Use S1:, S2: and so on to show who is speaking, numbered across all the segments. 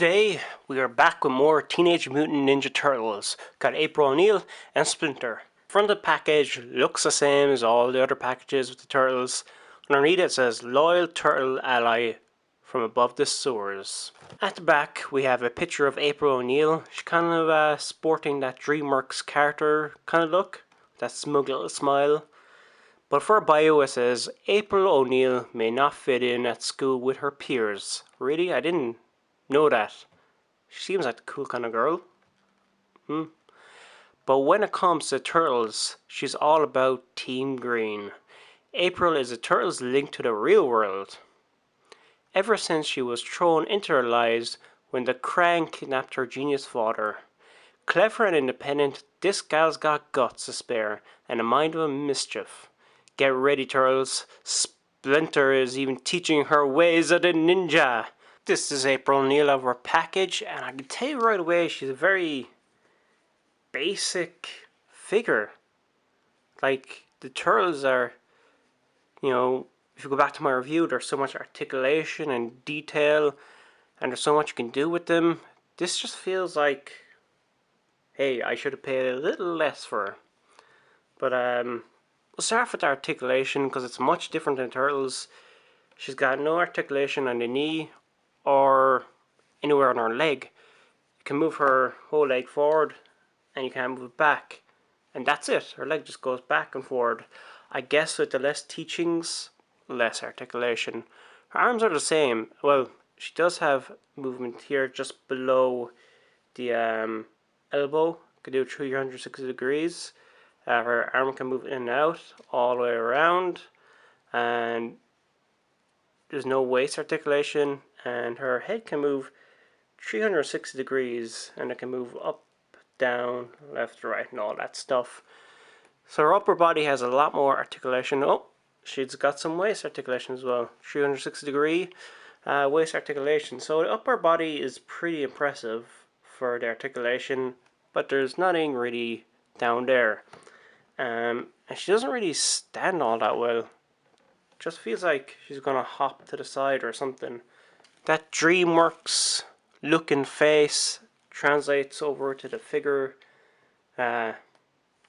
S1: Today we are back with more Teenage Mutant Ninja Turtles. Got April O'Neil and Splinter. Front of the package looks the same as all the other packages with the turtles. Underneath it says Loyal Turtle Ally from above the sewers. At the back we have a picture of April O'Neil. She's kind of sporting that Dreamworks character kind of look. That smug little smile. But for her bio it says April O'Neil may not fit in at school with her peers. Really? I didn't know that. She seems like a cool kind of girl. But when it comes to turtles, she's all about Team Green. April is a turtle's link to the real world. Ever since she was thrown into their lives when the Krang kidnapped her genius father. Clever and independent, this gal's got guts to spare and a mind of a mischief. Get ready, turtles. Splinter is even teaching her ways of the ninja. This is April O'Neil of her package, and I can tell you right away she's a very basic figure. Like, the turtles are, if you go back to my review, there's so much articulation and detail, and there's so much you can do with them. This just feels like, hey, I should have paid a little less for her. But we'll start with the articulation, because it's much different than turtles. She's got no articulation on the knee or anywhere on her leg. You can move her whole leg forward and you can't move it back, and that's it. Her leg just goes back and forward. I guess with the less teachings, less articulation. Her arms are the same. Well, she does have movement here just below the elbow. Can do 360 degrees. Her arm can move in and out all the way around, and there's no waist articulation, and her head can move 360 degrees, and it can move up, down, left, right, and all that stuff. So her upper body has a lot more articulation. Oh, she's got some waist articulation as well. 360 degree waist articulation. So the upper body is pretty impressive for the articulation, but there's nothing really down there. And she doesn't really stand all that well. Just feels like she's gonna hop to the side or something. That Dreamworks looking face translates over to the figure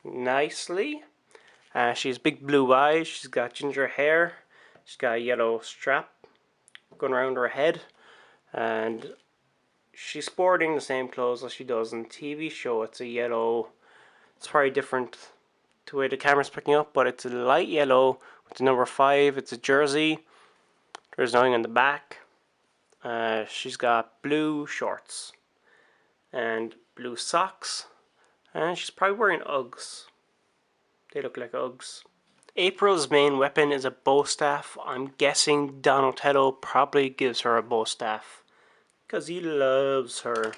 S1: nicely. She has big blue eyes. She's got ginger hair. She's got a yellow strap going around her head, and she's sporting the same clothes as she does in the TV show. It's a yellow. It's probably different to the way the camera's picking up, but it's a light yellow with the number 5. It's a jersey. There's nothing on the back. She's got blue shorts and blue socks, and she's probably wearing Uggs. They look like Uggs. April's main weapon is a bow staff. I'm guessing Donatello probably gives her a bow staff because he loves her.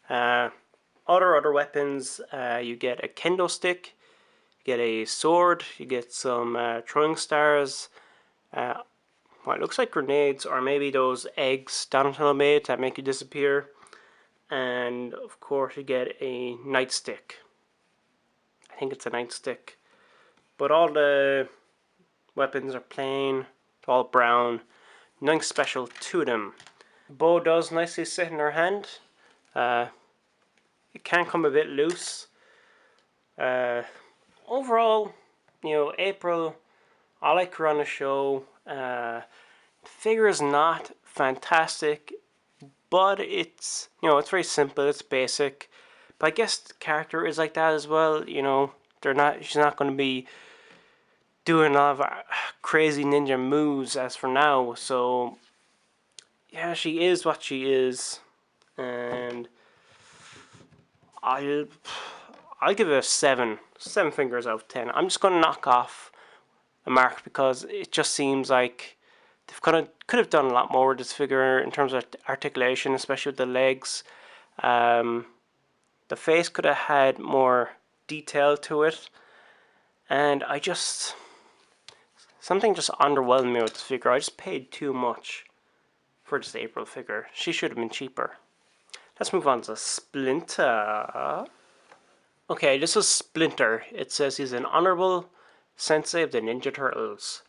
S1: Other weapons, you get a kendo stick, you get a sword, you get some throwing stars, what looks like grenades, or maybe those eggs Donatello made that make you disappear, and of course you get a nightstick. I think it's a nightstick. But all the weapons are plain, all brown, nothing special to them. The bow does nicely sit in her hand. It can come a bit loose. Overall, April, I like her on the show. The figure is not fantastic, but it's it's very simple, it's basic. But I guess the character is like that as well. She's not going to be doing a lot of crazy ninja moves as for now. So yeah, she is what she is, and I'll give it a 7 fingers out of 10. I'm just going to knock off a mark because it just seems like they could have done a lot more with this figure in terms of articulation, especially with the legs. The face could have had more detail to it, and something just underwhelmed me with this figure. I just paid too much for this April figure. She should have been cheaper. Let's move on to Splinter. Okay, this is Splinter. It says he's an honorable sensei of the Ninja Turtles.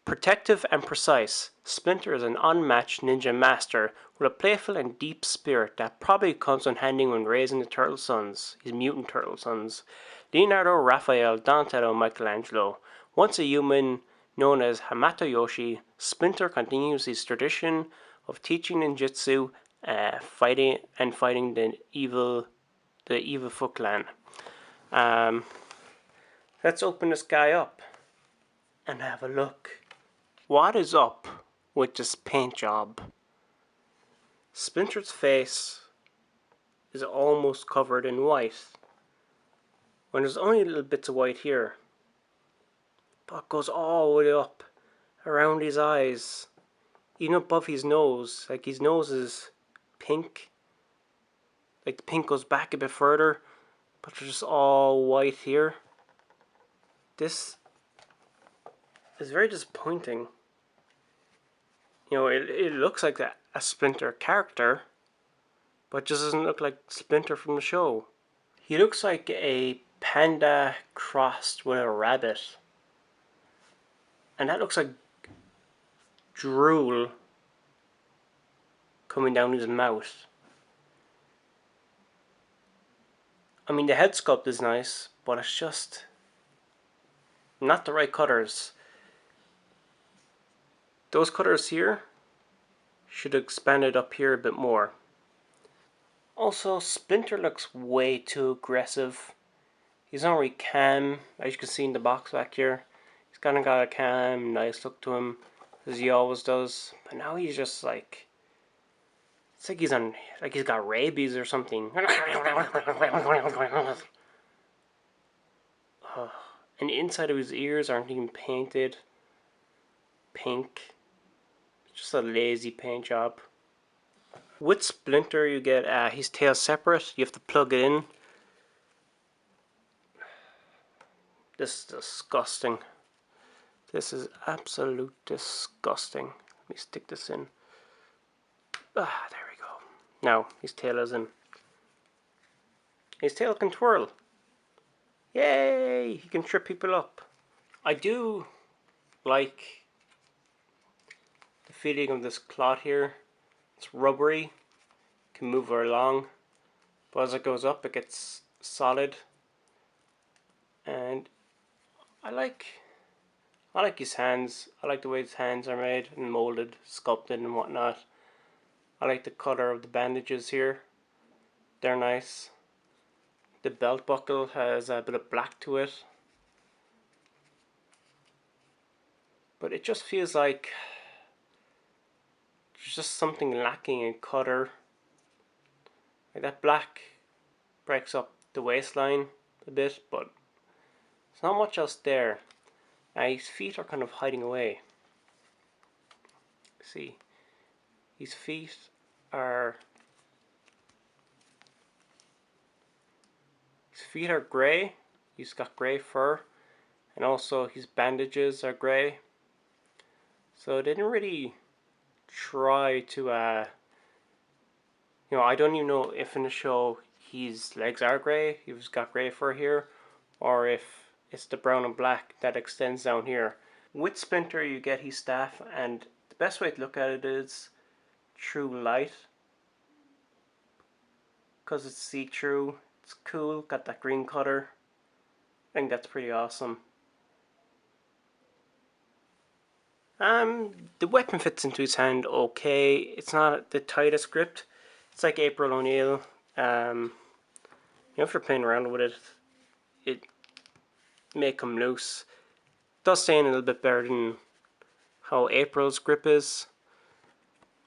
S1: Protective and precise, Splinter is an unmatched ninja master with a playful and deep spirit that probably comes in handy when raising the turtle sons, his mutant turtle sons. Leonardo, Raphael, Donatello, Michelangelo. Once a human known as Hamato Yoshi, Splinter continues his tradition of teaching ninjutsu, fighting the evil Foot Clan. Let's open this guy up and have a look. What is up with this paint job? Splinter's face is almost covered in white, when there's only little bits of white here, but it goes all the way up around his eyes, even above his nose. Like his nose is pink, like the pink goes back a bit further, but it's just all white here. This is very disappointing. You know, it looks like a Splinter character, but just doesn't look like Splinter from the show. He looks like a panda crossed with a rabbit. And that looks like drool coming down his mouth. I mean, the head sculpt is nice, but it's just not the right colors. Those colors here should have expanded up here a bit more. Also, Splinter looks way too aggressive. He's not really calm, as you can see in the box back here. He's kind of got a calm, nice look to him, as he always does. But now he's just like, it's like he's got rabies or something. And the inside of his ears aren't even painted pink. Just a lazy paint job. With Splinter, you get his tail separate. You have to plug it in. This is disgusting. This is absolute disgusting. Let me stick this in. There we go. Now his tail is in. His tail can twirl. Yay! He can trip people up. I do like the feeling of this cloth here. It's rubbery, can move her along, but as it goes up it gets solid. And I like his hands. I like the way his hands are made and molded, sculpted and whatnot. I like the color of the bandages here. They're nice. The belt buckle has a bit of black to it. But it just feels like there's just something lacking in color. Like that black breaks up the waistline a bit, but there's not much else there. His feet are kind of hiding away. See, his feet are grey. He's got grey fur, and also his bandages are grey. So they didn't really try to you know, I don't even know if in the show his legs are grey, he's got grey fur here, or if it's the brown and black that extends down here. With Splinter you get his staff, and the best way to look at it is through light, because it's see-through. It's cool, got that green color. I think that's pretty awesome. The weapon fits into his hand okay. It's not the tightest grip. It's like April O'Neil. You know, if you're playing around with it, it may come loose. It does stay in a little bit better than how April's grip is.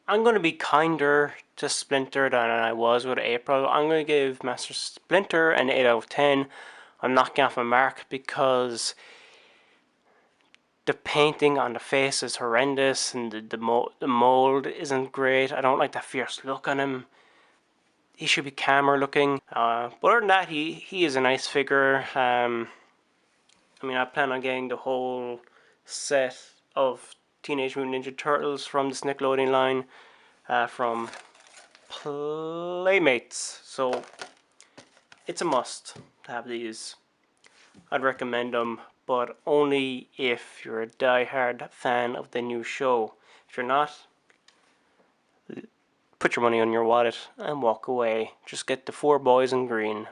S1: I'm going to be kinder to Splinter than I was with April. I'm going to give Master Splinter an 8 out of 10. I'm knocking off a mark because the painting on the face is horrendous, and the mold isn't great. I don't like that fierce look on him. He should be calmer looking. But other than that, he is a nice figure. I mean, I plan on getting the whole set of Teenage Mutant Ninja Turtles from this Nickelodeon line from Playmates. So it's a must to have these. I'd recommend them, but only if you're a die-hard fan of the new show. If you're not, put your money on your wallet and walk away. Just get the 4 boys in green.